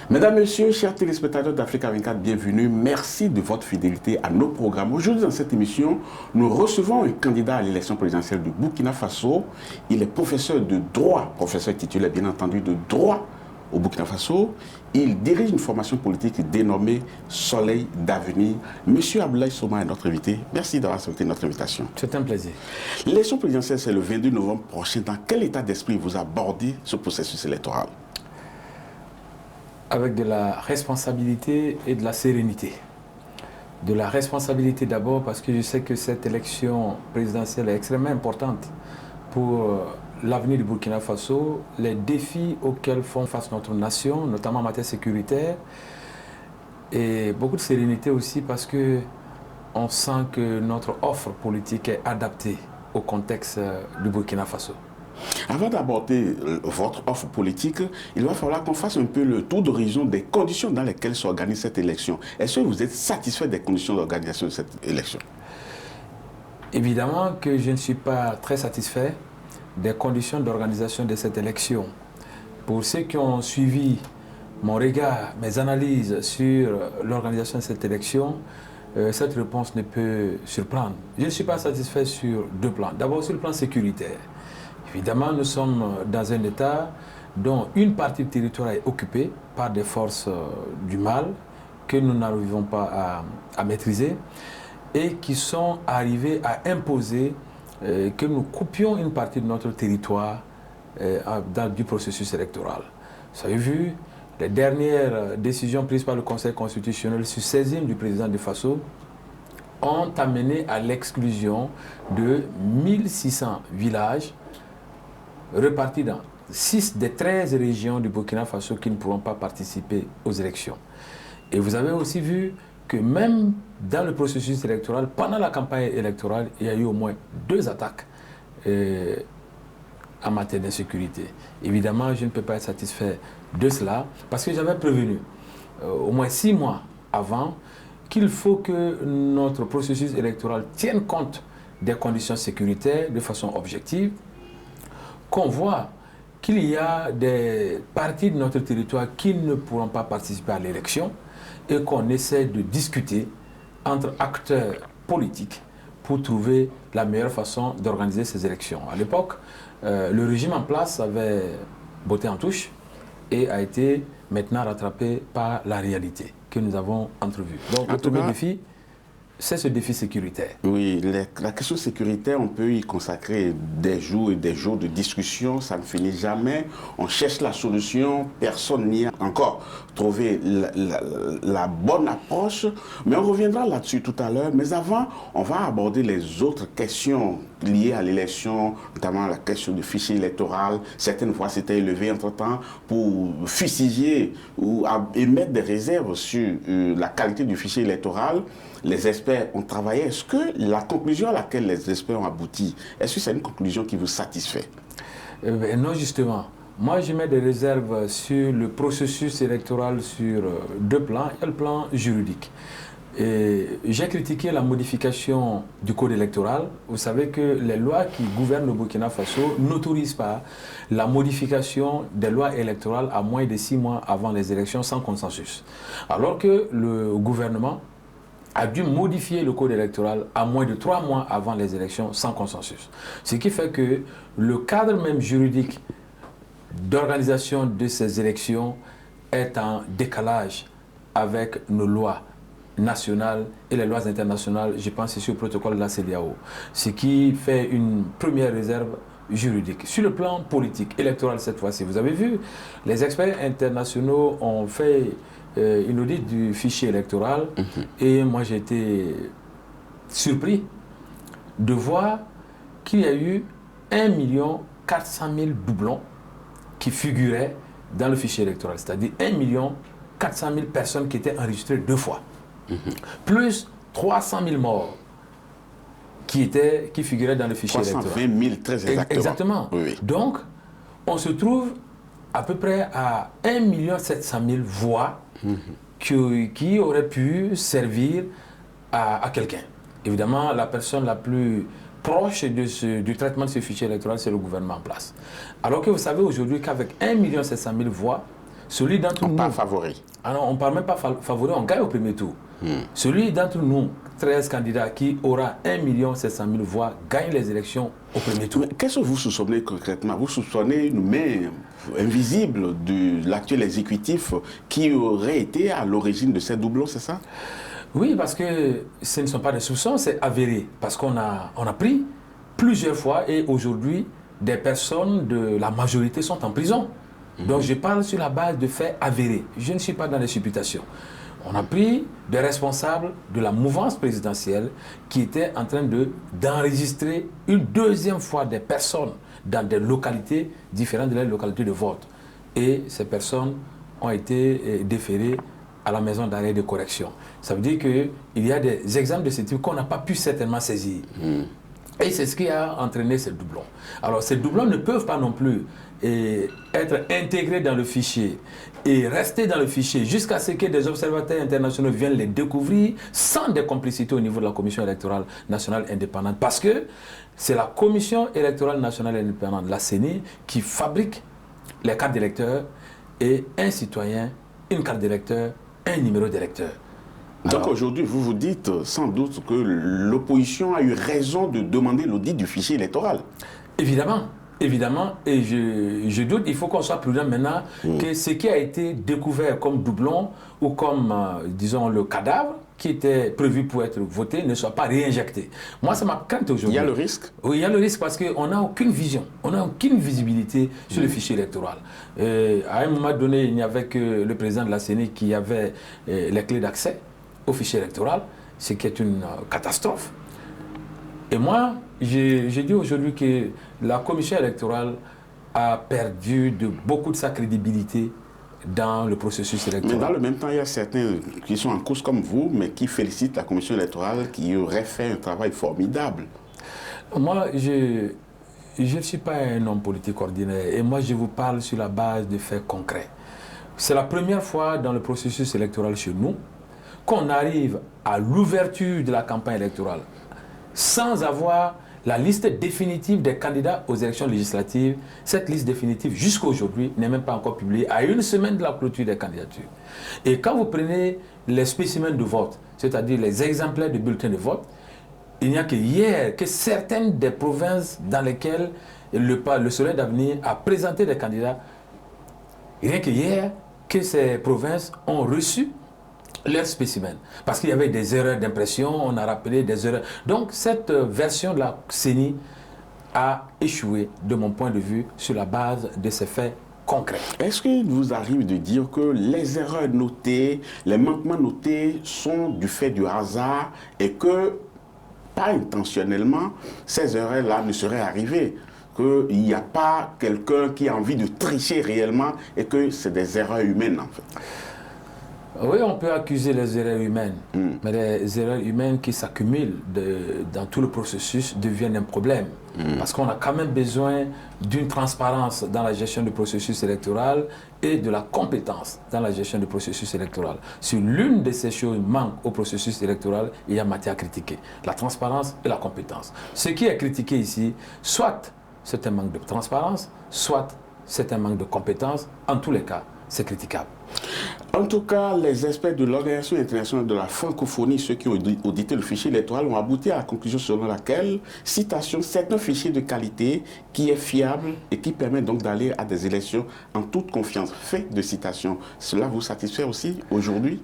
Mesdames, Messieurs, chers téléspectateurs d'Africa 24, bienvenue. Merci de votre fidélité à nos programmes. Aujourd'hui, dans cette émission, nous recevons un candidat à l'élection présidentielle du Burkina Faso. Il est professeur de droit, professeur titulaire bien entendu de droit au Burkina Faso. Il dirige une formation politique dénommée Soleil d'avenir. Monsieur Abdoulaye Soma est notre invité. Merci d'avoir accepté notre invitation. C'est un plaisir. L'élection présidentielle, c'est le 22 novembre prochain. Dans quel état d'esprit vous abordez ce processus électoral? Avec de la responsabilité et de la sérénité. De la responsabilité d'abord parce que je sais que cette élection présidentielle est extrêmement importante pour l'avenir du Burkina Faso, les défis auxquels font face notre nation, notamment en matière sécuritaire, et beaucoup de sérénité aussi parce que on sent que notre offre politique est adaptée au contexte du Burkina Faso. Avant d'aborder votre offre politique, il va falloir qu'on fasse un peu le tour d'horizon des conditions dans lesquelles s'organise cette élection. Est-ce que vous êtes satisfait des conditions d'organisation de cette élection? Évidemment que je ne suis pas très satisfait des conditions d'organisation de cette élection. Pour ceux qui ont suivi mon regard, mes analyses sur l'organisation de cette élection, cette réponse ne peut surprendre. Je ne suis pas satisfait sur deux plans. D'abord sur le plan sécuritaire. Évidemment, nous sommes dans un État dont une partie du territoire est occupée par des forces du mal que nous n'arrivons pas à maîtriser et qui sont arrivées à imposer que nous coupions une partie de notre territoire du processus électoral. Vous avez vu, les dernières décisions prises par le Conseil constitutionnel sur saisine du président de Faso ont amené à l'exclusion de 1600 villages repartis dans 6 des 13 régions du Burkina Faso qui ne pourront pas participer aux élections. Et vous avez aussi vu que même dans le processus électoral, pendant la campagne électorale, il y a eu au moins 2 attaques en matière d'insécurité. Évidemment, je ne peux pas être satisfait de cela parce que j'avais prévenu au moins 6 mois avant qu'il faut que notre processus électoral tienne compte des conditions sécuritaires de façon objective, qu'on voit qu'il y a des parties de notre territoire qui ne pourront pas participer à l'élection et qu'on essaie de discuter entre acteurs politiques pour trouver la meilleure façon d'organiser ces élections. À l'époque, le régime en place avait botté en touche et a été maintenant rattrapé par la réalité que nous avons entrevue. Donc le premier défi, c'est ce défi sécuritaire. Oui, la question sécuritaire, on peut y consacrer des jours et des jours de discussion, ça ne finit jamais. On cherche la solution, personne n'y a encore trouvé la bonne approche. Mais on reviendra là-dessus tout à l'heure. Mais avant, on va aborder les autres questions liées à l'élection, notamment la question du fichier électoral. Certaines voix s'étaient élevées entre-temps pour fustiger ou émettre des réserves sur la qualité du fichier électoral. Les experts ont travaillé. Est-ce que la conclusion à laquelle les experts ont abouti, est-ce que c'est une conclusion qui vous satisfait? Non, justement. Moi, je mets des réserves sur le processus électoral sur 2 plans. Il y a le plan juridique. J'ai critiqué la modification du code électoral. Vous savez que les lois qui gouvernent le Burkina Faso n'autorisent pas la modification des lois électorales à moins de 6 mois avant les élections sans consensus. Alors que le gouvernement a dû modifier le code électoral à moins de 3 mois avant les élections sans consensus. Ce qui fait que le cadre même juridique d'organisation de ces élections est en décalage avec nos lois nationales et les lois internationales. Je pense ici au protocole de la CEDEAO. Ce qui fait une première réserve juridique. Sur le plan politique, électoral cette fois-ci, vous avez vu, les experts internationaux ont fait une audit du fichier électoral et moi j'ai été surpris de voir qu'il y a eu 1 400 000 doublons qui figuraient dans le fichier électoral, c'est-à-dire 1 400 000 personnes qui étaient enregistrées 2 fois, plus 300 000 morts qui figuraient dans le fichier électoral. 320 000, très exactement. Exactement. Oui. Donc, on se trouve à peu près à 1 700 000 voix qui auraient pu servir à quelqu'un. Évidemment, la personne la plus proche du traitement de ce fichier électoral, c'est le gouvernement en place. Alors que vous savez aujourd'hui qu'avec 1 700 000 voix, celui d'entre nous... Pas favori. Ah non, on ne parle même pas favori, on gagne au premier tour. Celui d'entre nous, 13 candidats, qui aura 1 700 000 voix, gagne les élections au premier tour. Qu'est-ce que vous soupçonnez concrètement? Vous soupçonnez une main invisible de l'actuel exécutif qui aurait été à l'origine de ces doublons, c'est ça? Oui, parce que ce ne sont pas des soupçons, c'est avéré. Parce qu'on a pris plusieurs fois et aujourd'hui, des personnes de la majorité sont en prison. Donc je parle sur la base de faits avérés. Je ne suis pas dans les supputations. On a pris des responsables de la mouvance présidentielle qui étaient en train d'enregistrer une deuxième fois des personnes dans des localités différentes de la localité de vote. Et ces personnes ont été déférées à la maison d'arrêt de correction. Ça veut dire qu'il y a des exemples de ce type qu'on n'a pas pu certainement saisir. Et c'est ce qui a entraîné ces doublons. Alors ces doublons ne peuvent pas non plus être intégrés dans le fichier et rester dans le fichier jusqu'à ce que des observateurs internationaux viennent les découvrir sans des complicités au niveau de la Commission électorale nationale indépendante. Parce que c'est la Commission électorale nationale indépendante, la CENI, qui fabrique les cartes d'électeurs et un citoyen, une carte d'électeur, un numéro d'électeur. Donc aujourd'hui, vous vous dites sans doute que l'opposition a eu raison de demander l'audit du fichier électoral. Évidemment, évidemment, et je doute, il faut qu'on soit prudent maintenant que ce qui a été découvert comme doublon ou comme, disons, le cadavre qui était prévu pour être voté ne soit pas réinjecté. Moi, c'est ma crainte aujourd'hui. Il y a le risque? Oui, il y a le risque parce qu'on n'a aucune vision, on n'a aucune visibilité sur le fichier électoral. À un moment donné, il n'y avait que le président de la CENI qui avait les clés d'accès au fichier électoral, ce qui est une catastrophe. Et moi, je dis aujourd'hui que la commission électorale a perdu beaucoup de sa crédibilité dans le processus électoral. Mais dans le même temps, il y a certains qui sont en cause comme vous, mais qui félicitent la commission électorale qui aurait fait un travail formidable. Moi, je ne suis pas un homme politique ordinaire et moi, je vous parle sur la base de faits concrets. C'est la première fois dans le processus électoral chez nous qu'on arrive à l'ouverture de la campagne électorale sans avoir la liste définitive des candidats aux élections législatives. Cette liste définitive, jusqu'à aujourd'hui, n'est même pas encore publiée à une semaine de la clôture des candidatures. Et quand vous prenez les spécimens de vote, c'est-à-dire les exemplaires de bulletins de vote, il n'y a que hier que certaines des provinces dans lesquelles le Soleil d'avenir a présenté des candidats, rien que hier que ces provinces ont reçu leurs spécimens. Parce qu'il y avait des erreurs d'impression, on a rappelé des erreurs. Donc cette version de la CENI a échoué, de mon point de vue, sur la base de ces faits concrets. Est-ce qu'il vous arrive de dire que les erreurs notées, les manquements notés sont du fait du hasard et que, pas intentionnellement, ces erreurs-là ne seraient arrivées? Qu'il n'y a pas quelqu'un qui a envie de tricher réellement et que c'est des erreurs humaines en fait? Oui, on peut accuser les erreurs humaines, mais les erreurs humaines qui s'accumulent dans tout le processus deviennent un problème. Parce qu'on a quand même besoin d'une transparence dans la gestion du processus électoral et de la compétence dans la gestion du processus électoral. Si l'une de ces choses manque au processus électoral, il y a matière à critiquer. La transparence et la compétence. Ce qui est critiqué ici, soit c'est un manque de transparence, soit c'est un manque de compétence. En tous les cas, c'est critiquable. En tout cas, les experts de l'Organisation internationale de la francophonie, ceux qui ont audité le fichier électoral, ont abouti à la conclusion selon laquelle, citation, c'est un fichier de qualité qui est fiable et qui permet donc d'aller à des élections en toute confiance. Fait de citation. Cela vous satisfait aussi aujourd'hui?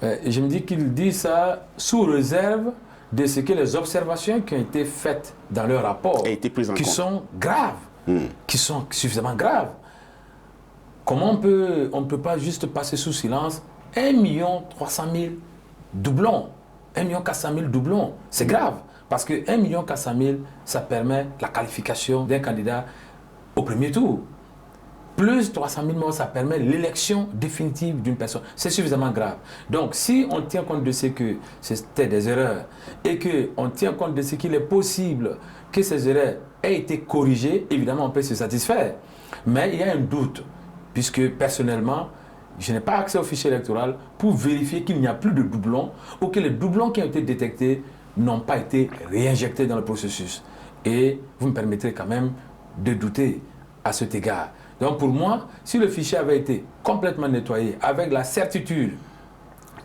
Je me dis qu'il dit ça sous réserve de ce que les observations qui ont été faites dans leur rapport, qui sont graves, qui sont suffisamment graves. Comment on ne peut pas juste passer sous silence 1 300 000 doublons, 1 400 000 doublons? C'est grave, parce que 1 400 000, ça permet la qualification d'un candidat au premier tour. Plus 300 000 morts, ça permet l'élection définitive d'une personne. C'est suffisamment grave. Donc, si on tient compte de ce que c'était des erreurs et qu'on tient compte de ce qu'il est possible que ces erreurs aient été corrigées, évidemment, on peut se satisfaire. Mais il y a un doute. Puisque personnellement, je n'ai pas accès au fichier électoral pour vérifier qu'il n'y a plus de doublons ou que les doublons qui ont été détectés n'ont pas été réinjectés dans le processus. Et vous me permettrez quand même de douter à cet égard. Donc pour moi, si le fichier avait été complètement nettoyé, avec la certitude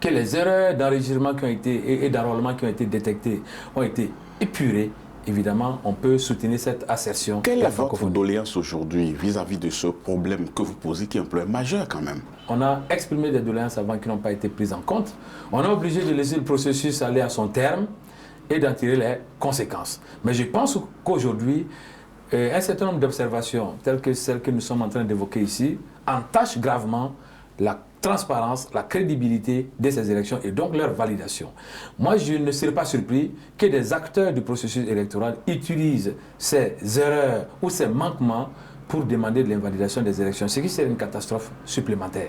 que les erreurs d'enregistrement qui ont été et d'enrôlement qui ont été détectées ont été épurées, évidemment, on peut soutenir cette assertion. Quelle est votre doléance aujourd'hui vis-à-vis de ce problème que vous posez, qui est un problème majeur quand même? On a exprimé des doléances avant qui n'ont pas été prises en compte. On est obligé de laisser le processus aller à son terme et d'en tirer les conséquences. Mais je pense qu'aujourd'hui, un certain nombre d'observations, telles que celles que nous sommes en train d'évoquer ici, entachent gravement la transparence, la crédibilité de ces élections et donc leur validation. Moi, je ne serais pas surpris que des acteurs du processus électoral utilisent ces erreurs ou ces manquements pour demander de l'invalidation des élections, ce qui serait une catastrophe supplémentaire.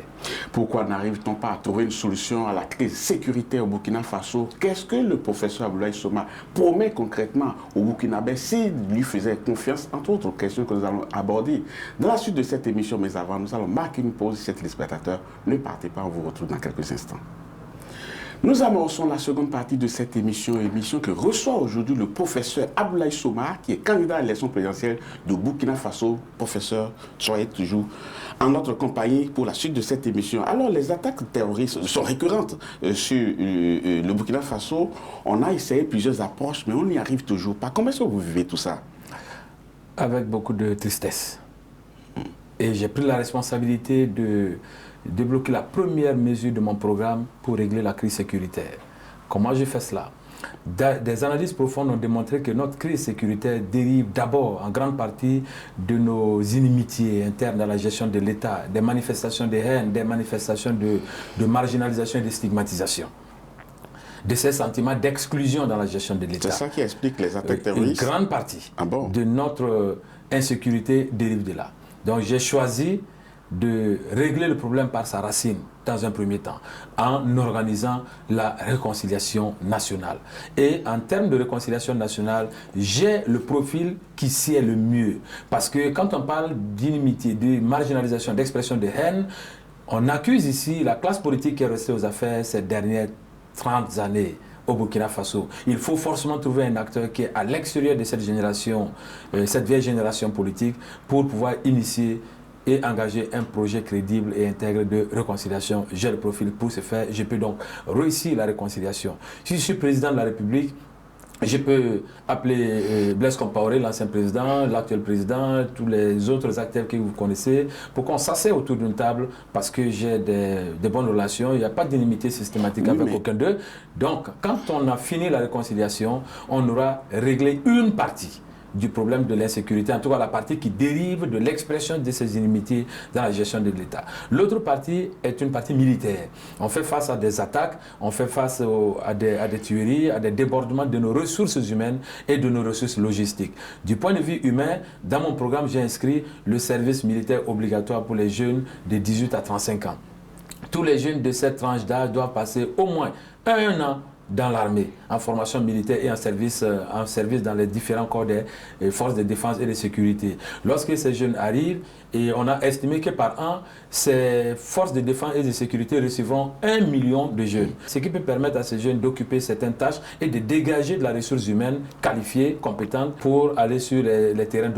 Pourquoi n'arrive-t-on pas à trouver une solution à la crise sécuritaire au Burkina Faso? Qu'est-ce que le professeur Abdoulaye Souma promet concrètement au Burkinabé s'il lui faisait confiance, entre autres questions que nous allons aborder dans la suite de cette émission? Mais avant, nous allons marquer une pause, chers téléspectateurs. Ne partez pas, on vous retrouve dans quelques instants. Nous amorçons la seconde partie de cette émission que reçoit aujourd'hui le professeur Abdoulaye Souma, qui est candidat à l'élection présidentielle de Burkina Faso. Professeur, soyez toujours en notre compagnie pour la suite de cette émission. Alors, les attaques terroristes sont récurrentes sur le Burkina Faso. On a essayé plusieurs approches, mais on n'y arrive toujours pas. Comment est-ce que vous vivez tout ça? Avec beaucoup de tristesse. Et j'ai pris la responsabilité de débloquer la première mesure de mon programme pour régler la crise sécuritaire. Comment j'ai fait cela? Des analyses profondes ont démontré que notre crise sécuritaire dérive d'abord en grande partie de nos inimitiés internes dans la gestion de l'État, des manifestations de haine, des manifestations de marginalisation et de stigmatisation, de ces sentiments d'exclusion dans la gestion de l'État. C'est ça qui explique les attaques terroristes? Une grande partie de notre insécurité dérive de là. Donc j'ai choisi de régler le problème par sa racine dans un premier temps, en organisant la réconciliation nationale. Et en termes de réconciliation nationale, j'ai le profil qui s'y est le mieux. Parce que quand on parle d'inimitié, de marginalisation, d'expression de haine, on accuse ici la classe politique qui est restée aux affaires ces dernières 30 années au Burkina Faso. Il faut forcément trouver un acteur qui est à l'extérieur de cette génération, cette vieille génération politique, pour pouvoir initier et engager un projet crédible et intègre de réconciliation. J'ai le profil pour ce faire. Je peux donc réussir la réconciliation. Si je suis président de la République, je peux appeler Blaise Compaoré, l'ancien président, l'actuel président, tous les autres acteurs que vous connaissez, pour qu'on s'asseye autour d'une table, parce que j'ai des bonnes relations, il n'y a pas d'inimité systématique avec aucun d'eux. Donc, quand on a fini la réconciliation, on aura réglé une partie du problème de l'insécurité, en tout cas la partie qui dérive de l'expression de ces inimitiés dans la gestion de l'État. L'autre partie est une partie militaire. On fait face à des attaques, on fait face à des tueries, à des débordements de nos ressources humaines et de nos ressources logistiques. Du point de vue humain, dans mon programme, j'ai inscrit le service militaire obligatoire pour les jeunes de 18 à 35 ans. Tous les jeunes de cette tranche d'âge doivent passer au moins un an dans l'armée, en formation militaire et en service dans les différents corps des forces de défense et de sécurité. Lorsque ces jeunes arrivent, et on a estimé que par an, ces forces de défense et de sécurité recevront 1 million de jeunes. Ce qui peut permettre à ces jeunes d'occuper certaines tâches et de dégager de la ressource humaine qualifiée, compétente, pour aller sur les terrains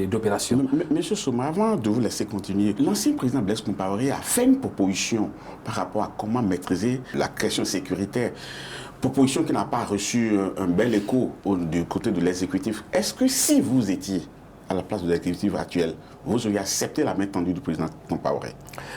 d'opération. Monsieur Souma, avant de vous laisser continuer, l'ancien président Blaise Compaoré a fait une proposition par rapport à comment maîtriser la question sécuritaire. Proposition qui n'a pas reçu un bel écho du côté de l'exécutif. Est-ce que si vous étiez à la place de l'exécutif actuel, vous auriez accepté la main tendue du président Compaoré?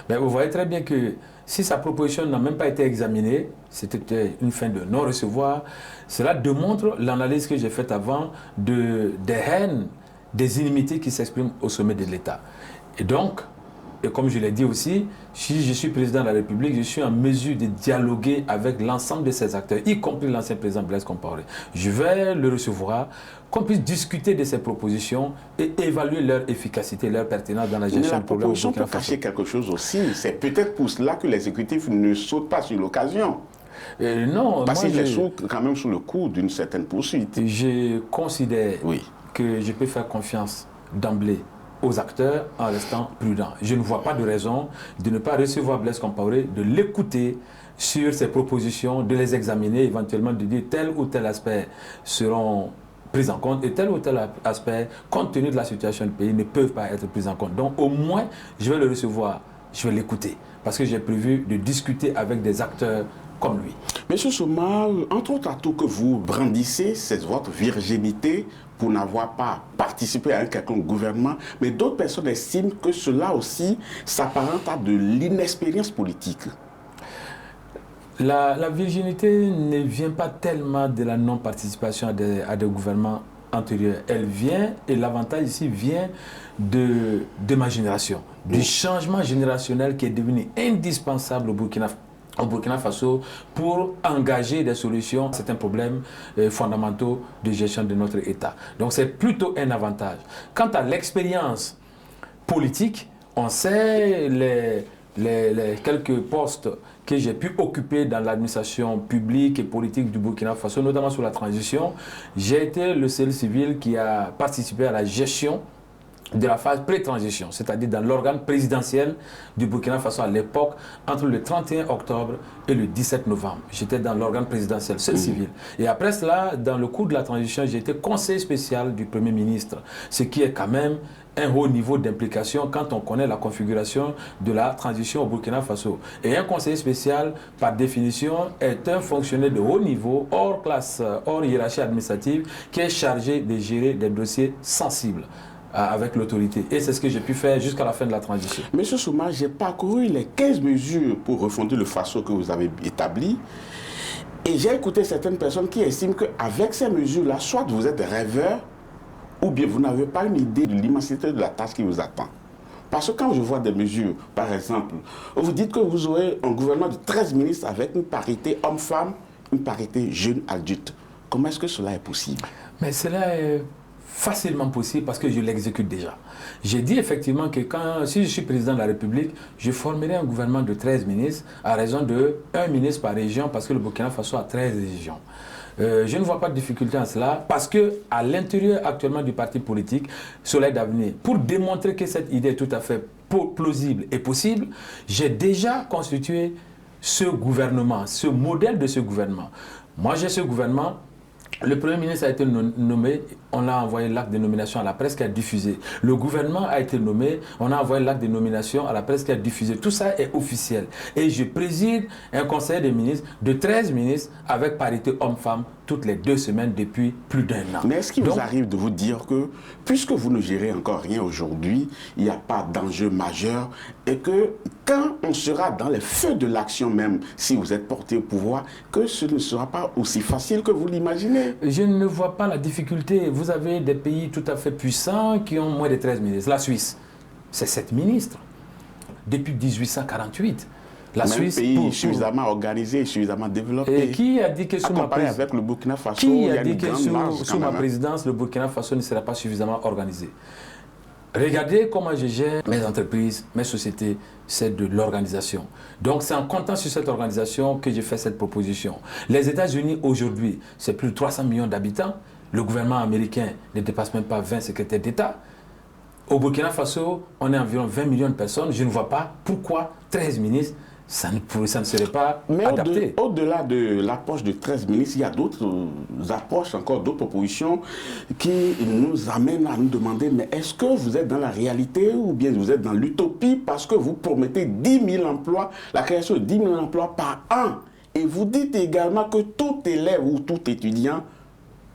Vous voyez très bien que si sa proposition n'a même pas été examinée, c'était une fin de non-recevoir. Cela démontre l'analyse que j'ai faite avant des haines, des inimitiés qui s'expriment au sommet de l'État. Et donc, et comme je l'ai dit aussi, si je suis président de la République, je suis en mesure de dialoguer avec l'ensemble de ces acteurs, y compris l'ancien président Blaise Compaoré. Je vais le recevoir, qu'on puisse discuter de ces propositions et évaluer leur efficacité, leur pertinence dans la gestion du problème. Mais la proposition peut cacher quelque chose aussi. C'est peut-être pour cela que l'exécutif ne saute pas sur l'occasion. Non, parce qu'il est quand même sous le coup d'une certaine poursuite. Je considère que je peux faire confiance d'emblée aux acteurs en restant prudent. Je ne vois pas de raison de ne pas recevoir Blaise Compaoré, de l'écouter sur ses propositions, de les examiner, éventuellement de dire tel ou tel aspect seront prises en compte et tel ou tel aspect, compte tenu de la situation du pays, ne peuvent pas être pris en compte. Donc au moins, je vais le recevoir, je vais l'écouter, parce que j'ai prévu de discuter avec des acteurs comme lui. Monsieur Souma, entre autres atouts que vous brandissez, c'est votre virginité pour n'avoir pas participé à un quelconque gouvernement, mais d'autres personnes estiment que cela aussi s'apparente à de l'inexpérience politique. La virginité ne vient pas tellement de la non-participation à des gouvernements antérieurs. Elle vient, et l'avantage ici vient de ma génération, du changement générationnel qui est devenu indispensable au Burkina Faso pour engager des solutions à certains problèmes fondamentaux de gestion de notre État. Donc c'est plutôt un avantage. Quant à l'expérience politique, on sait les quelques postes que j'ai pu occuper dans l'administration publique et politique du Burkina Faso, notamment sur la transition. J'ai été le seul civil qui a participé à la gestion de la phase pré-transition, c'est-à-dire dans l'organe présidentiel du Burkina Faso à l'époque, entre le 31 octobre et le 17 novembre. J'étais dans l'organe présidentiel, seul civil. Et après cela, dans le cours de la transition, j'ai été conseiller spécial du Premier ministre, ce qui est quand même un haut niveau d'implication quand on connaît la configuration de la transition au Burkina Faso. Et un conseiller spécial, par définition, est un fonctionnaire de haut niveau, hors classe, hors hiérarchie administrative, qui est chargé de gérer des dossiers sensibles avec l'autorité. Et c'est ce que j'ai pu faire jusqu'à la fin de la transition. Monsieur Souma, j'ai parcouru les 15 mesures pour refonder le Faso que vous avez établies. Et j'ai écouté certaines personnes qui estiment qu'avec ces mesures-là, soit vous êtes rêveur, ou bien vous n'avez pas une idée de l'immensité de la tâche qui vous attend. Parce que quand je vois des mesures, par exemple, vous dites que vous aurez un gouvernement de 13 ministres avec une parité homme-femme, une parité jeune-adulte. Comment est-ce que cela est possible? Mais cela est facilement possible parce que je l'exécute déjà. J'ai dit effectivement que si je suis président de la République, je formerai un gouvernement de 13 ministres à raison de 1 ministre par région parce que le Burkina Faso a 13 régions. Je ne vois pas de difficulté en cela parce qu'à l'intérieur actuellement du parti politique, Soleil d'avenir, pour démontrer que cette idée est tout à fait plausible et possible, j'ai déjà constitué ce gouvernement, ce modèle de ce gouvernement. Moi, j'ai ce gouvernement. Le Premier ministre a été nommé, on a envoyé l'acte de nomination à la presse qui a diffusé. Le gouvernement a été nommé, on a envoyé l'acte de nomination à la presse qui a diffusé. Tout ça est officiel. Et je préside un conseil des ministres de 13 ministres avec parité homme-femme toutes les 2 semaines depuis plus d'1 an. Mais est-ce qu'il vous arrive de vous dire que, puisque vous ne gérez encore rien aujourd'hui, il n'y a pas d'enjeu majeur et que quand on sera dans les feux de l'action même, si vous êtes porté au pouvoir, que ce ne sera pas aussi facile que vous l'imaginez? Je ne vois pas la difficulté. Vous avez des pays tout à fait puissants qui ont moins de 13 ministres. La Suisse, c'est 7 ministres. Depuis 1848. La Suisse, pays suffisamment organisé, suffisamment développé. Et qui a dit que sous avec le Burkina Faso, qui a dit que sous ma présidence, le Burkina Faso ne sera pas suffisamment organisé? Regardez comment je gère mes entreprises, mes sociétés, c'est de l'organisation. Donc c'est en comptant sur cette organisation que j'ai fait cette proposition. Les États-Unis aujourd'hui, c'est plus de 300 millions d'habitants. Le gouvernement américain ne dépasse même pas 20 secrétaires d'État. Au Burkina Faso, on est environ 20 millions de personnes. Je ne vois pas pourquoi 13 ministres, ça ne serait pas adapté. Mais au-delà de l'approche de 13 ministres, il y a d'autres approches, encore d'autres propositions qui nous amènent à nous demander, mais est-ce que vous êtes dans la réalité ou bien vous êtes dans l'utopie parce que vous promettez 10 000 emplois, la création de 10 000 emplois par an. Et vous dites également que tout élève ou tout étudiant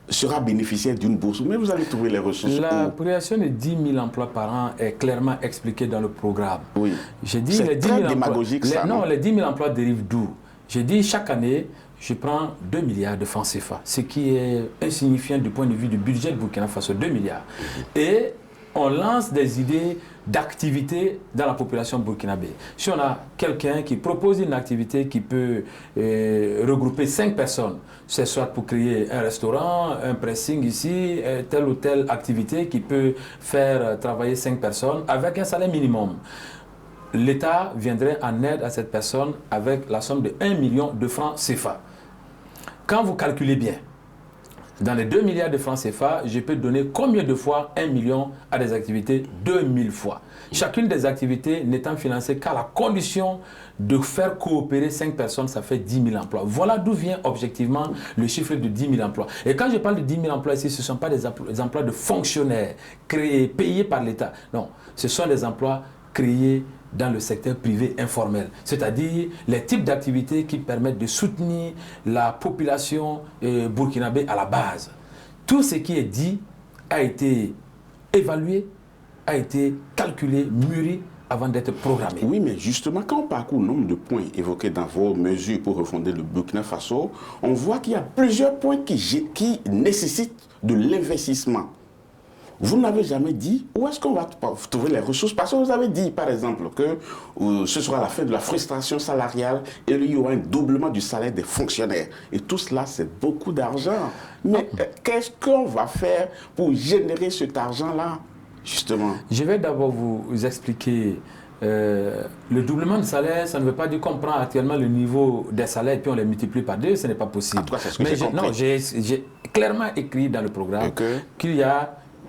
sera bénéficiaire d'une bourse, mais vous allez trouver les ressources. La création de 10 000 emplois par an est clairement expliquée dans le programme. Oui. J'ai dit les 10 000 démagogique emplois, ça. Non, les 10 000 emplois dérivent d'où? J'ai dit chaque année, je prends 2 milliards de francs CFA, ce qui est insignifiant du point de vue du budget de Burkina Faso, 2 milliards. Et on lance des idées d'activité dans la population burkinabé. Si on a quelqu'un qui propose une activité qui peut regrouper 5 personnes, c'est soit pour créer un restaurant, un pressing ici, telle ou telle activité qui peut faire travailler 5 personnes avec un salaire minimum. L'État viendrait en aide à cette personne avec la somme de 1 million de francs CFA. Quand vous calculez bien, Dans les 2 milliards de francs CFA, je peux donner combien de fois 1 million à des activités? 2000 fois. Chacune des activités n'étant financée qu'à la condition de faire coopérer 5 personnes, ça fait 10 000 emplois. Voilà d'où vient objectivement le chiffre de 10 000 emplois. Et quand je parle de 10 000 emplois ici, ce ne sont pas des emplois de fonctionnaires créés, payés par l'État. Non, ce sont des emplois créés dans le secteur privé informel, c'est-à-dire les types d'activités qui permettent de soutenir la population burkinabé à la base. Tout ce qui est dit a été évalué, a été calculé, mûri avant d'être programmé. Oui, mais justement, quand on parcourt le nombre de points évoqués dans vos mesures pour refonder le Burkina Faso, on voit qu'il y a plusieurs points qui nécessitent de l'investissement. Vous n'avez jamais dit où est-ce qu'on va trouver les ressources, parce que vous avez dit par exemple que ce sera la fin de la frustration salariale et il y aura un doublement du salaire des fonctionnaires. Et tout cela, c'est beaucoup d'argent. Mais qu'est-ce qu'on va faire pour générer cet argent-là, justement? Je vais d'abord vous expliquer. Le doublement de salaire, ça ne veut pas dire qu'on prend actuellement le niveau des salaires et puis on les multiplie par 2, ce n'est pas possible. En tout cas, c'est ce que j'ai compris. Non, j'ai clairement écrit dans le programme qu'il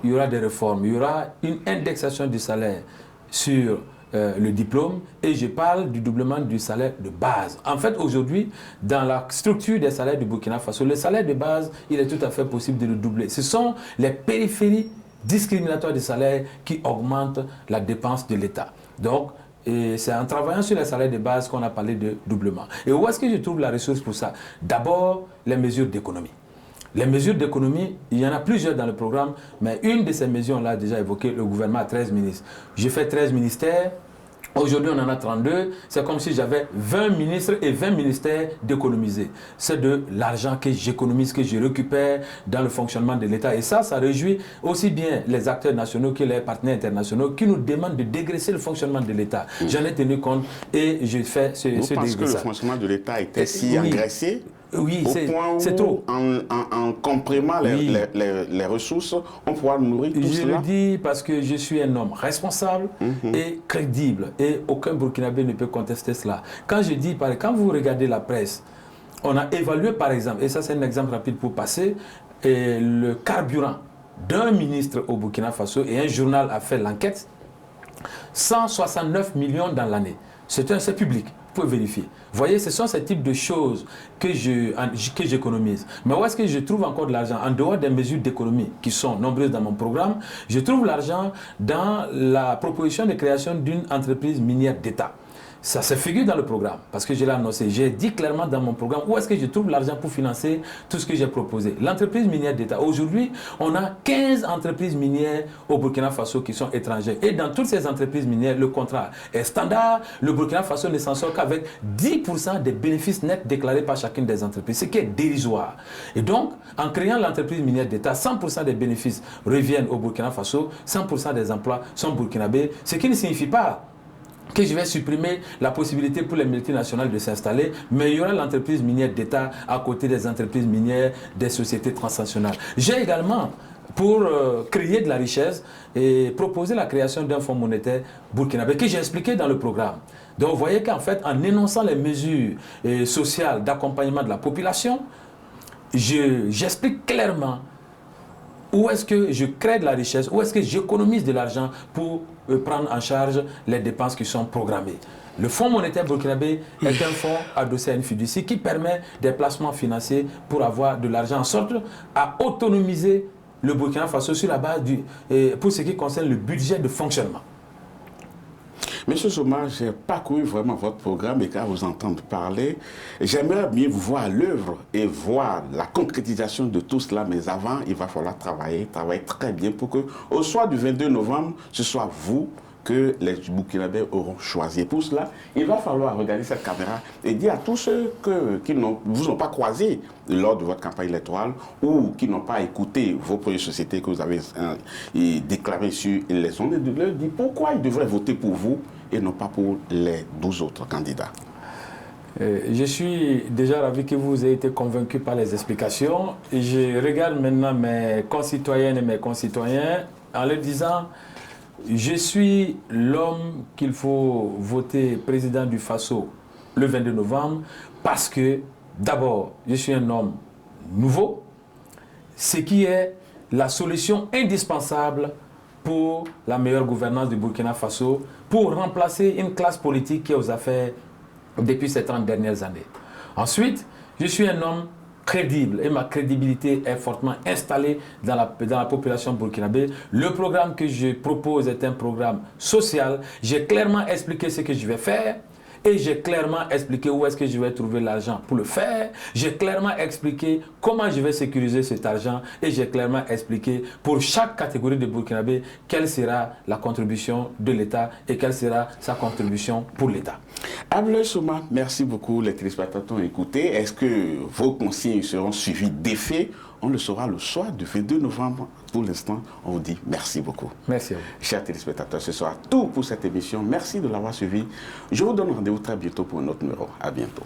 y aura des réformes, il y aura une indexation du salaire sur le diplôme et je parle du doublement du salaire de base. En fait, aujourd'hui, dans la structure des salaires du Burkina Faso, le salaire de base, il est tout à fait possible de le doubler. Ce sont les périphéries discriminatoires du salaire qui augmentent la dépense de l'État. Donc, c'est en travaillant sur les salaires de base qu'on a parlé de doublement. Et où est-ce que je trouve la ressource pour ça? D'abord, les mesures d'économie. Les mesures d'économie, il y en a plusieurs dans le programme, mais une de ces mesures, on l'a déjà évoqué, le gouvernement a 13 ministres. J'ai fait 13 ministères, aujourd'hui on en a 32, c'est comme si j'avais 20 ministres et 20 ministères d'économiser. C'est de l'argent que j'économise, que je récupère dans le fonctionnement de l'État. Et ça réjouit aussi bien les acteurs nationaux que les partenaires internationaux qui nous demandent de dégraisser le fonctionnement de l'État. J'en ai tenu compte et je fais ce dégraissage. Vous pensez que le fonctionnement de l'État était si engraissé? Oui, c'est trop. En comprimant les ressources, on pourra nourrir tout cela. Je le dis parce que je suis un homme responsable et crédible. Et aucun Burkinabé ne peut contester cela. Quand je dis, quand vous regardez la presse, on a évalué par exemple, et ça c'est un exemple rapide pour passer, le carburant d'un ministre au Burkina Faso, et un journal a fait l'enquête, 169 millions dans l'année. C'est public. Vous pouvez vérifier. Vous voyez, ce sont ces types de choses que j'économise. Mais où est-ce que je trouve encore de l'argent? En dehors des mesures d'économie qui sont nombreuses dans mon programme, je trouve l'argent dans la proposition de création d'une entreprise minière d'État. Ça se figure dans le programme, parce que je l'ai annoncé. J'ai dit clairement dans mon programme où est-ce que je trouve l'argent pour financer tout ce que j'ai proposé. L'entreprise minière d'État. Aujourd'hui, on a 15 entreprises minières au Burkina Faso qui sont étrangères. Et dans toutes ces entreprises minières, le contrat est standard. Le Burkina Faso ne s'en sort qu'avec 10% des bénéfices nets déclarés par chacune des entreprises, ce qui est dérisoire. Et donc, en créant l'entreprise minière d'État, 100% des bénéfices reviennent au Burkina Faso, 100% des emplois sont burkinabés, ce qui ne signifie pas que je vais supprimer la possibilité pour les multinationales de s'installer, mais il y aura l'entreprise minière d'État à côté des entreprises minières des sociétés transnationales. J'ai également, pour créer de la richesse, et proposer la création d'un fonds monétaire burkinabé que j'ai expliqué dans le programme. Donc vous voyez qu'en fait, en énonçant les mesures sociales d'accompagnement de la population, j'explique clairement où est-ce que je crée de la richesse, où est-ce que j'économise de l'argent pour prendre en charge les dépenses qui sont programmées. Le Fonds monétaire burkinabé est un fonds adossé à une fiducie qui permet des placements financiers pour avoir de l'argent, en sorte à autonomiser le Burkina Faso sur la base pour ce qui concerne le budget de fonctionnement. Monsieur Soma, j'ai parcouru vraiment votre programme et qu'à vous entendre parler, j'aimerais bien vous voir à l'œuvre et voir la concrétisation de tout cela, mais avant, il va falloir travailler très bien pour que, au soir du 22 novembre, ce soit vous que les Burkinabés auront choisi. Pour cela, il va falloir regarder cette caméra et dire à tous ceux qui ne vous ont pas croisé lors de votre campagne électorale ou qui n'ont pas écouté vos projets de société que vous avez déclarés sur les ondes, de leur dire pourquoi ils devraient voter pour vous et non pas pour les 12 autres candidats. Je suis déjà ravi que vous ayez été convaincu par les explications. Et je regarde maintenant mes concitoyennes et mes concitoyens en leur disant: je suis l'homme qu'il faut voter président du Faso le 22 novembre parce que, d'abord, je suis un homme nouveau, ce qui est la solution indispensable pour la meilleure gouvernance du Burkina Faso, pour remplacer une classe politique qui est aux affaires depuis ces 30 dernières années. Ensuite, je suis un homme crédible et ma crédibilité est fortement installée dans la population burkinabé. Le programme que je propose est un programme social. J'ai clairement expliqué ce que je vais faire. Et j'ai clairement expliqué où est-ce que je vais trouver l'argent pour le faire. J'ai clairement expliqué comment je vais sécuriser cet argent. Et j'ai clairement expliqué pour chaque catégorie de Burkinabé quelle sera la contribution de l'État et quelle sera sa contribution pour l'État. Abdoulaye Souma, merci beaucoup. Les téléspectateurs ont écouté. Est-ce que vos consignes seront suivies d'effet? On le saura le soir du 22 novembre. Pour l'instant, on vous dit merci beaucoup. Merci à vous. Chers téléspectateurs, ce sera tout pour cette émission. Merci de l'avoir suivi. Je vous donne rendez-vous très bientôt pour un autre numéro. À bientôt.